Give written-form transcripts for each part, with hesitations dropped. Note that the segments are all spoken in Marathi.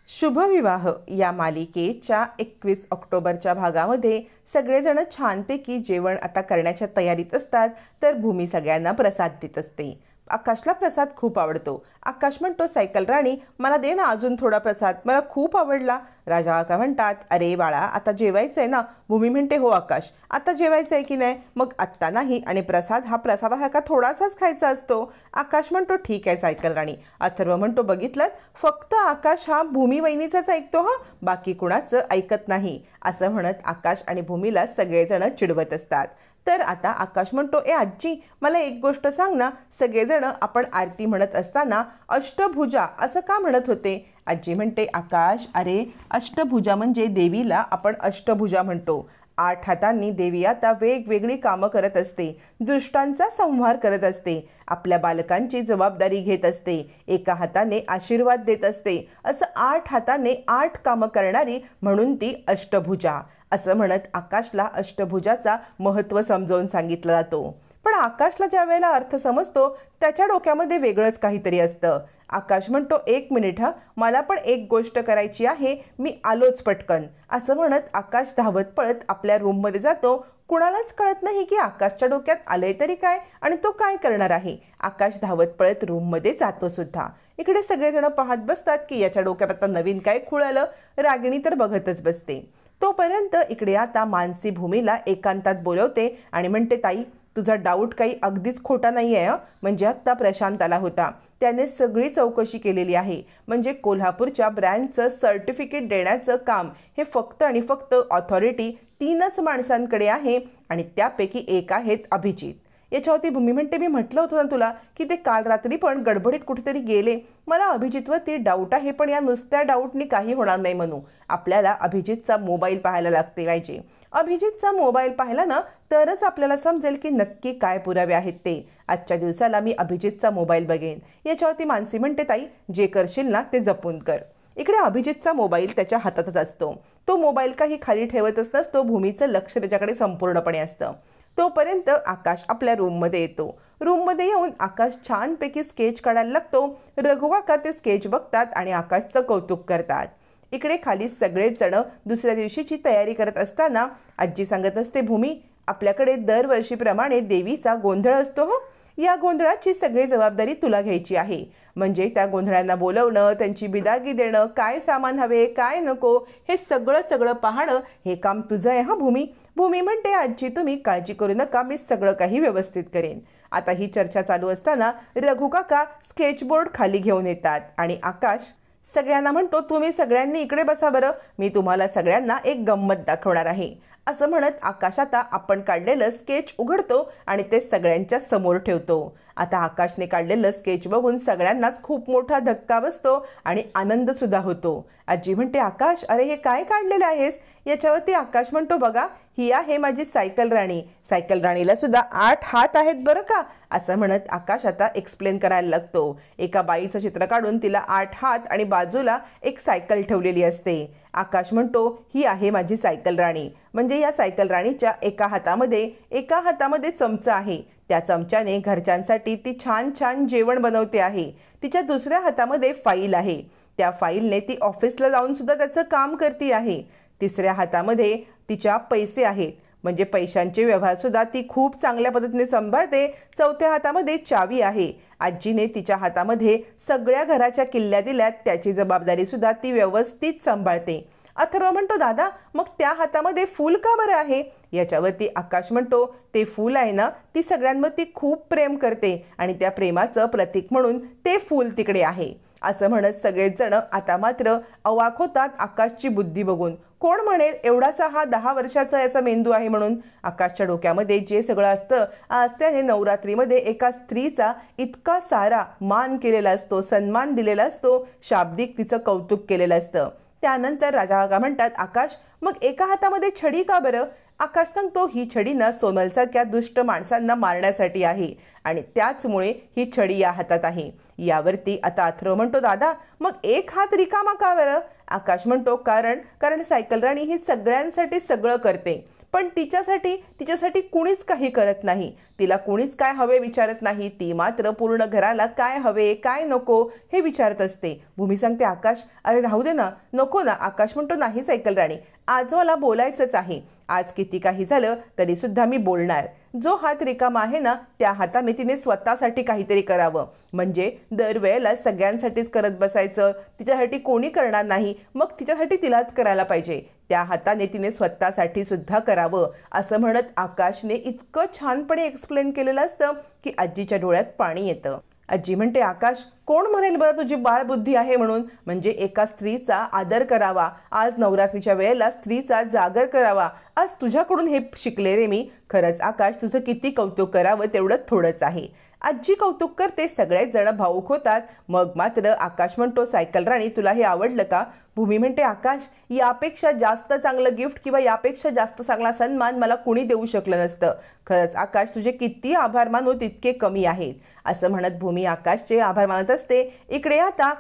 शुभविवाह या मालिकेच्या 21 ऑक्टोबरच्या भागामध्ये सगळेजण छानपैकी जेवण आता करण्याच्या तयारीत असतात, तर भूमी सगळ्यांना प्रसाद देत असते. आकाशला प्रसाद खूप आवडतो. आकाश म्हणतो, सायकल राणी मला दे ना अजून थोडा प्रसाद, मला खूप आवडला. राजा काका म्हणतात, अरे बाळा आता जेवायचं आहे ना. भूमी म्हणते, हो आकाश आता जेवायचं आहे की नाही. मग आत्ता नाही, आणि प्रसाद हा का थोडासाच खायचा असतो. आकाश म्हणतो, ठीक आहे सायकल राणी. अथर्व म्हणतो, बघितलं फक्त आकाश हा भूमी वहिनीचाच ऐकतो, हा बाकी कुणाचं ऐकत नाही. असं म्हणत आकाश आणि भूमीला सगळेजण चिडवत असतात. तर आता आकाश म्हणतो, ए आजी मला एक गोष्ट सांग ना, सगळेजण आपण आरती म्हणत असताना अष्टभुजा असं का म्हणत होते. आजी म्हणते, आकाश अरे अष्टभुजा म्हणजे देवीला आपण अष्टभुजा म्हणतो. 8 हातांनी देवी आता वेगवेगळी कामं करत असते, दुष्टांचा संहार करत असते, आपल्या बालकांची जबाबदारी घेत असते, एका हाताने आशीर्वाद देत असते. असं 8 हाताने 8 कामं करणारी म्हणून ती अष्टभुजा. असं म्हणत आकाशला अष्टभुजाचा महत्त्व समजावून सांगितलं जातो. पण आकाशला ज्या वेळेला अर्थ समजतो त्याच्या डोक्यामध्ये वेगळंच काहीतरी असतं. आकाश म्हणतो, एक मिनिट हा, मला पण एक गोष्ट करायची आहे, मी आलोच पटकन. असं म्हणत आकाश धावत पळत आपल्या रूममध्ये जातो. कुणालाच कळत नाही की आकाशच्या डोक्यात आलंय तरी काय आणि तो काय करणार आहे. आकाश धावत पळत रूममध्ये जातो सुद्धा. इकडे सगळेजण पाहत बसतात की याच्या डोक्यात आता नवीन काय खूळ आलं. रागिणी तर बघतच बसते. तोपर्यंत इकडे आता मानसी भूमीला एकांतात बोलवते आणि म्हणते, ताई तुझा डाऊट काही अगदीच खोटा नाही आहे. म्हणजे आत्ता प्रशांत आला होता, त्याने सगळी चौकशी केलेली आहे. म्हणजे कोल्हापूरच्या ब्रँचचं सर्टिफिकेट देण्याचं काम हे फक्त आणि फक्त ऑथॉरिटी 3च माणसांकडे आहे, आणि त्यापैकी एक आहेत अभिजित. याच्यावरती भूमी म्हणते, मी म्हटलं होतं ना तुला की ते काल रात्री पण गडबडीत कुठेतरी गेले. मला अभिजितवरती डाऊट आहे, पण या नुसत्या डाऊटनी काही होणार नाही म्हणू. आपल्याला अभिजितचा मोबाईल पाहायला लागते पाहिजे. अभिजितचा मोबाईल पाहिला ना तरच आपल्याला समजेल की नक्की काय पुरावे आहेत ते. आजच्या दिवसाला मी अभिजितचा मोबाईल बघेन. याच्यावरती मानसी म्हणते, ताई जे करशील ना ते जपून कर. इकडे अभिजितचा मोबाईल त्याच्या हातातच असतो. तो मोबाईल काही खाली ठेवतच नसतो. भूमीचं लक्ष त्याच्याकडे संपूर्णपणे असतं. तोपर्यंत आकाश आपल्या रूममध्ये येतो. रूममध्ये येऊन आकाश छानपैकी स्केच काढायला लागतो. रघुकाका ते स्केच बघतात आणि आकाशचं कौतुक करतात. इकडे खाली सगळेच जण दुसऱ्या दिवशीची तयारी करत असताना आजी सांगत असते, भूमी आपल्याकडे दरवर्षीप्रमाणे देवीचा गोंधळ असतो हो. या गोंधळाची सगळी जबाबदारी तुला घ्यायची आहे. म्हणजे त्या गोंधळांना बोलवणं, त्यांची बिदागी देणं, काय सामान हवे काय नको हे सगळं पाहणं हे काम तुझं आहे हा भूमी. भूमी म्हणते, आजी तुम्ही काळजी करू नका, मी सगळं काही व्यवस्थित करेन. आता ही चर्चा चालू असताना रघुकाका स्केचबोर्ड खाली घेऊन येतात आणि आकाश सगळ्यांना म्हणतो, तुम्ही सगळ्यांनी इकडे बसा बरं, मी तुम्हाला सगळ्यांना एक गंमत दाखवणार आहे. असं म्हणत आकाश आता आपण काढलेलं स्केच उघडतो आणि ते सगळ्यांच्या समोर ठेवतो. आता आकाशने काढलेलं स्केच बघून सगळ्यांनाच खूप मोठा धक्का बसतो आणि आनंद सुद्धा होतो. आजी म्हणते, आकाश अरे हे काय काढलेलं आहेस. याच्यावरती आकाश म्हणतो, बघा ही आहे माझी सायकल राणी. सायकल राणीला सुद्धा 8 हात आहेत बरं का. असं म्हणत आकाश आता एक्सप्लेन करायला लागतो. एका बाईचं चित्र काढून तिला 8 हात आणि बाजूला एक सायकल ठेवलेली असते. आकाश म्हणतो, ही आहे माझी सायकल राणी. म्हणजे या सायकल राणीच्या एका हातामध्ये चमचा आहे. त्या चमच्याने घरच्यांसाठी ती छान जेवण बनवते आहे. तिच्या दुसऱ्या हातामध्ये फाईल आहे. त्या फाईलने ती ऑफिसला जाऊन सुद्धा त्याचं काम करते आहे. तिसऱ्या हातामध्ये तिच्या पैसे आहेत. म्हणजे पैशांचे व्यवहार सुद्धा ती खूप चांगल्या पद्धतीने सांभाळते. चौथ्या हातामध्ये चावी आहे. आजीने तिच्या हातामध्ये सगळ्या घराच्या किल्ल्या दिल्यात, त्याची जबाबदारी सुद्धा ती व्यवस्थित सांभाळते. अथर्व म्हणतो, दादा मग त्या हातामध्ये फूल का बरं आहे. याच्यावरती आकाश म्हणतो, ते फूल आहे ना, ती सगळ्यांवरती खूप प्रेम करते आणि त्या प्रेमाचं प्रतीक म्हणून ते फूल तिकडे आहे. असं म्हणत सगळेच जण आता मात्र अवाक होतात आकाशची बुद्धी बघून. कोण म्हणेल एवढासा हा 10 वर्षाचा याचा मेंदू आहे म्हणून. आकाशच्या डोक्यामध्ये जे सगळं असतं, आज त्याने नवरात्रीमध्ये एका स्त्रीचा इतका सारा मान केलेला असतो, सन्मान दिलेला असतो, शाब्दिक तिचं कौतुक केलेलं असतं. त्यानंतर राजा काका म्हणतात, आकाश मग एका हातामध्ये छडी का बरं. आकाश सांगतो, ही छडी ना सोनलसारख्या दुष्ट माणसांना मारण्यासाठी आहे आणि त्याचमुळे ही छडी या हातात आहे. यावरती आता अथर्व म्हणतो, दादा मग एक हात रिकामा का बरं. आकाश म्हणतो, कारण सायकल राणी ही सगळ्यांसाठी सगळं करते, पण तिच्यासाठी कुणीच काही करत नाही. तिला कुणीच काय हवे विचारत नाही. ती मात्र पूर्ण घराला काय हवे काय नको हे विचारत असते. भूमी सांगते, आकाश अरे राहू दे ना, नको ना. आकाश म्हणतो, नाही सायकल राणी, आज मला बोलायचंच आहे. आज किती काही झालं तरी सुद्धा मी बोलणार. जो हात रिकामा आहे ना त्या हाताने तिने स्वतःसाठी काहीतरी करावं. म्हणजे दरवेळेला सगळ्यांसाठीच करत बसायचं, तिच्यासाठी कोणी करणार नाही, मग तिच्यासाठी तिलाच करायला पाहिजे. त्या हाताने तिने स्वतःसाठी सुद्धा करावं असं म्हणत आकाशने इतकं छानपणे एक्सप्लेन केलेलं असतं की आजीच्या डोळ्यात पाणी येतं. आजी म्हणते, आकाश कोण म्हणेल बरं तुझी बाळबुद्धी आहे म्हणून. म्हणजे एका स्त्रीचा आदर करावा. आज नवरात्रीच्या वेळेला स्त्रीचा जागर करावा. आज तुझ्याकडून हे शिकले रे मी. खरंच आकाश, तुझं किती कौतुक करावं तेवढं थोडंच आहे. आजी कौतुक करते, सगळेच जण भावूक होतात. मग मात्र आकाश म्हणतो, सायकल राणी तुला हे आवडलं का. भूमी म्हणते, आकाश यापेक्षा जास्त चांगलं गिफ्ट किंवा यापेक्षा जास्त चांगला सन्मान मला कुणी देऊ शकलं नसतं. खरंच आकाश, तुझे किती आभार मानू तितके कमी आहेत. असं म्हणत भूमी आकाशचे आभार मानत असते. इकडे आता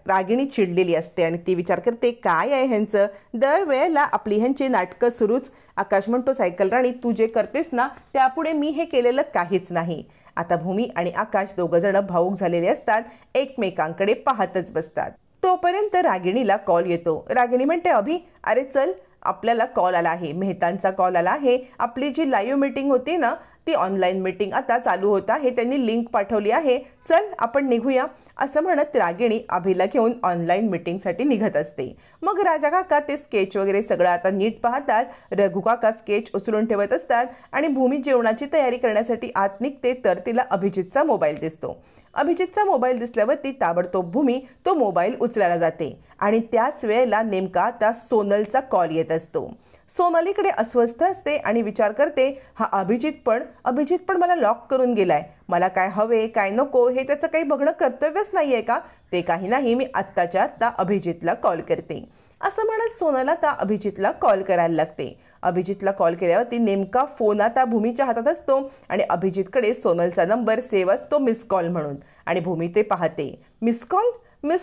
रागिणी चिडलेली असते आणि ती विचार करते, काय आहे ह्यांचं, दरवेळेला आपली ह्यांची नाटकं सुरूच. आकाश म्हणतो, सायकल राणी तू जे करतेस ना त्यापुढे मी हे केलेलं काहीच नाही. आता भूमी आणि आकाश दोघं जण भावूक झालेले असतात, एकमेकांकडे पाहतच बसतात. तोपर्यंत रागिणीला कॉल येतो. रागिणी म्हणते, अभि अरे चल, आपल्याला कॉल आला आहे, मेहतांचा कॉल आला आहे. आपली जी लाईव्ह मीटिंग होती ना ती ऑनलाईन मीटिंग आता चालू होत आहे, त्यांनी लिंक पाठवली आहे, चल आपण निघूया. असं म्हणत रागिणी अभिला घेऊन ऑनलाईन मीटिंगसाठी निघत असते. मग राजा काका ते स्केच वगैरे सगळं आता नीट पाहतात. रघु काका स्केच उचलून ठेवत असतात आणि भूमी जेवणाची तयारी करण्यासाठी आत निघते तर तिला अभिजितचा मोबाईल दिसतो. अभिजितचा मोबाईल दिसल्यावर ती ताबडतोब भूमी तो मोबाईल उचलायला जाते आणि त्याच वेळेला नेमका आता सोनलचा कॉल येत असतो. सोनालीकडे अस्वस्थ असते आणि विचार करते, हा अभिजित पण मला लॉक करून गेलाय. मला काय हवे काय नको हे त्याचं काही बघणं कर्तव्यच नाहीये का. ते काही नाही, मी आत्ताच्या आत्ता अभिजितला कॉल करते. असं म्हणत सोनल आता अभिजितला कॉल करायला लागते. अभिजितला कॉल केल्यावरती नेमका फोन आता भूमीच्या हातात असतो आणि अभिजितकडे सोनलचा नंबर सेव्ह असतो मिस कॉल म्हणून. आणि भूमी ते पाहते. मिस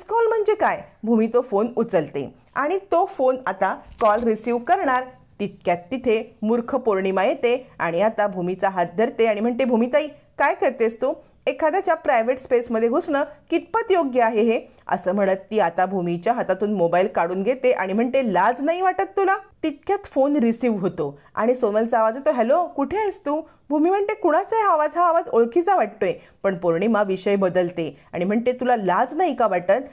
कॉल म्हणजे काय. भूमी तो फोन उचलते आणि तो फोन आता कॉल रिसीव्ह करणार. तितक्यात तिथे मूर्ख पौर्णिमा येते आणि आता भूमीचा हात धरते आणि म्हणते, भूमिताई काय करतेस तू. एखाद्याच्या प्रायव्हेट स्पेसमध्ये घुसणं कितपत योग्य आहे हे. असं म्हणत ती आता भूमीच्या हातातून मोबाईल काढून घेते आणि म्हणते, लाज नाही वाटत तुला. तितक्यात फोन रिसीव्ह होतो आणि सोनलचा आवाज येतो, हॅलो कुठे आहेस तू. भूमी म्हणते, कुणाचा आहे आवाज. हा आवाज ओळखीचा वाटतोय. पण पौर्णिमा विषय बदलते आणि म्हणते, तुला लाज नाही का वाटत.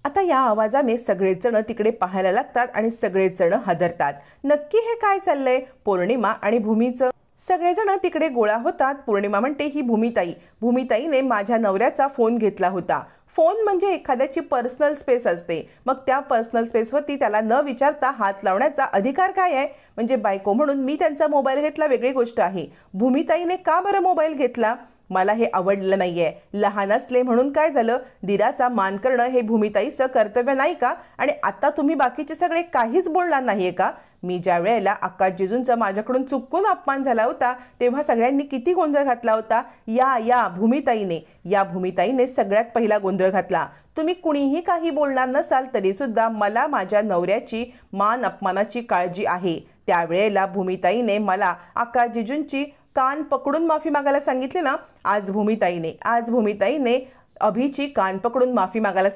आता या आवाजाने सगळेच जण तिकडे पाहायला लागतात आणि सगळेच जण हादरतात. नक्की हे काय चाललंय. पौर्णिमा आणि भूमीचं सगळेजण तिकडे गोळा होतात. पौर्णिमा म्हणते, ही भूमिताईने माझ्या नवऱ्याचा फोन घेतला होता. फोन म्हणजे एखाद्याची पर्सनल स्पेस असते, मग त्या पर्सनल स्पेसवरती त्याला न विचारता हात लावण्याचा अधिकार काय आहे. म्हणजे बायको म्हणून मी त्यांचा मोबाईल घेतला वेगळी गोष्ट आहे. भूमिताईने का बरं मोबाईल घेतला. मला हे आवडलं नाहीये. लहान असले म्हणून काय झालं. दिराचा मान करणं हे भूमिताईचं कर्तव्य नाही का. आणि आता तुम्ही बाकीचे सगळे काहीच बोलणार नाहीये का. मी ज्या वेळेला आकाश जिजूंचा माझ्याकडून चुकून अपमान झाला होता तेव्हा सगळ्यांनी किती गोंधळ घातला होता. या भूमिताईने सगळ्यात पहिला गोंधळ घातला. तुम्ही कुणीही काही बोलणार नसाल तरी सुद्धा मला माझ्या नवऱ्याची मान अपमानाची काळजी आहे. त्यावेळेला भूमिताईने मला आकाश जिजूंची कान पकडून माफी मागायला सांगितली ना. आज भूमिताईने अभिची कान पकडून माफी मागायला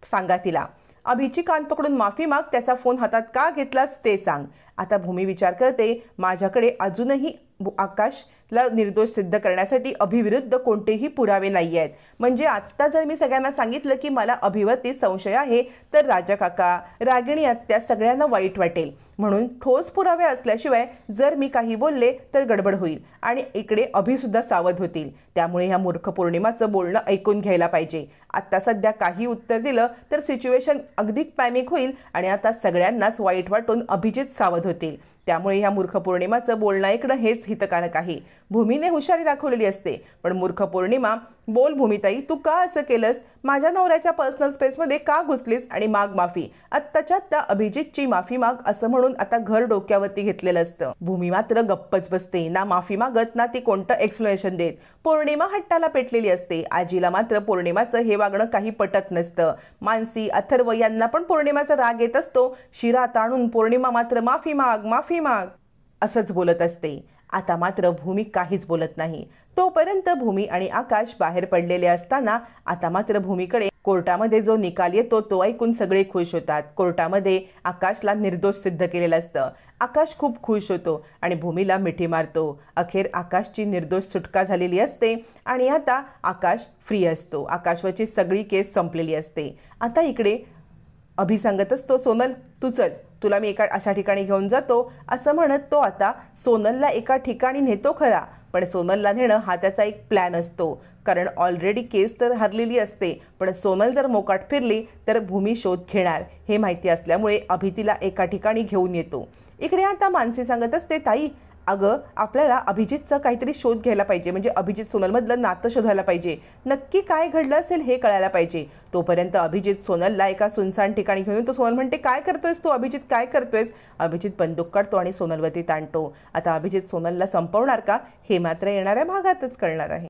सांगा तिला. अभिची कान पकडून माफी माग. त्याचा फोन हातात का घेतलास ते सांग. आता भूमी विचार करते, माझ्याकडे अजूनही आकाशला निर्दोष सिद्ध करण्यासाठी अभिविरुद्ध कोणतेही पुरावे नाही आहेत. म्हणजे आत्ता जर मी सगळ्यांना सांगितलं की मला अभिवरती संशय आहे तर राजा काका, रागिणी आत्या सगळ्यांना वाईट वाटेल. म्हणून ठोस पुरावे असल्याशिवाय जर मी काही बोलले तर गडबड होईल आणि इकडे अभिसुद्धा सावध होतील. त्यामुळे ह्या मूर्ख पौर्णिमाचं बोलणं ऐकून घ्यायला पाहिजे. आत्ता सध्या काही उत्तर दिलं तर सिच्युएशन अगदी पॅनिक होईल आणि आता सगळ्यांनाच वाईट वाटून अभिजित सावध होतील. त्यामुळे ह्या मूर्ख पौर्णिमाचं बोलणं ऐकणं हेच हितकारक आहे. भूमीने हुशारी दाखवलेली असते पण मूर्ख पौर्णिमा, बोल भूमिताई, तू का असं केलंस. माझ्या नवऱ्याच्या पर्सनल स्पेसमध्ये का घुसलीस आणि माग माफी. आत्ताच्या आत्ता अभिजितची माफी माग असं म्हणून आता घर डोक्यावरती घेतलेलं असतं. भूमी मात्र गप्पच बसते. ना माफी मागत ना ती कोणतं एक्सप्लेनेशन देत. पौर्णिमा हट्टाला पेटलेली असते. आजीला मात्र पौर्णिमाचं हे वागणं काही पटत नसतं. मानसी, अथर्व यांना पण पौर्णिमाचा राग येत असतो. शिरा ताणून पौर्णिमा मात्र माफी माग. असंच बोलत असते. आता मात्र भूमी काहीच बोलत नाही. तोपर्यंत भूमी आणि आकाश बाहेर पडलेले असताना आता मात्र भूमीकडे कोर्टामध्ये जो निकाल येतो तो ऐकून सगळे खुश होतात. कोर्टामध्ये आकाशला निर्दोष सिद्ध केलेलं असतं. आकाश खूप खुश होतो आणि भूमीला मिठी मारतो. अखेर आकाशची निर्दोष सुटका झालेली असते आणि आता आकाश फ्री असतो. आकाशवरची सगळी केस संपलेली असते. आता इकडे अभि सांगत असतो, सोनल तू चल, तुला मी एका अशा ठिकाणी घेऊन जातो. असं म्हणत तो आता सोनलला एका ठिकाणी नेतो खरा, पण सोनलला नेणं हा त्याचा एक प्लॅन असतो. कारण ऑलरेडी केस तर हरलेली असते, पण सोनल जर मोकाट फिरली तर भूमी शोध घेणार हे माहिती असल्यामुळे अभि तिला एका ठिकाणी घेऊन येतो. इकडे आता मानसी सांगत असते, ताई अगं आपल्याला अभिजितचा काहीतरी शोध घ्यायला पाहिजे, म्हणजे अभिजित सोनलमधलं नातं शोधायला पाहिजे. नक्की काय घडलं असेल हे कळायला पाहिजे. तोपर्यंत अभिजित सोनलला एका सुनसान ठिकाणी घेऊन येतो. सोनल म्हणते, काय करतोयस तू अभिजित, काय करतोयस? अभिजित बंदूक काढतो आणि सोनलवरती ताणतो. आता अभिजित सोनलला संपवणार का हे मात्र येणाऱ्या भागातच कळणार आहे.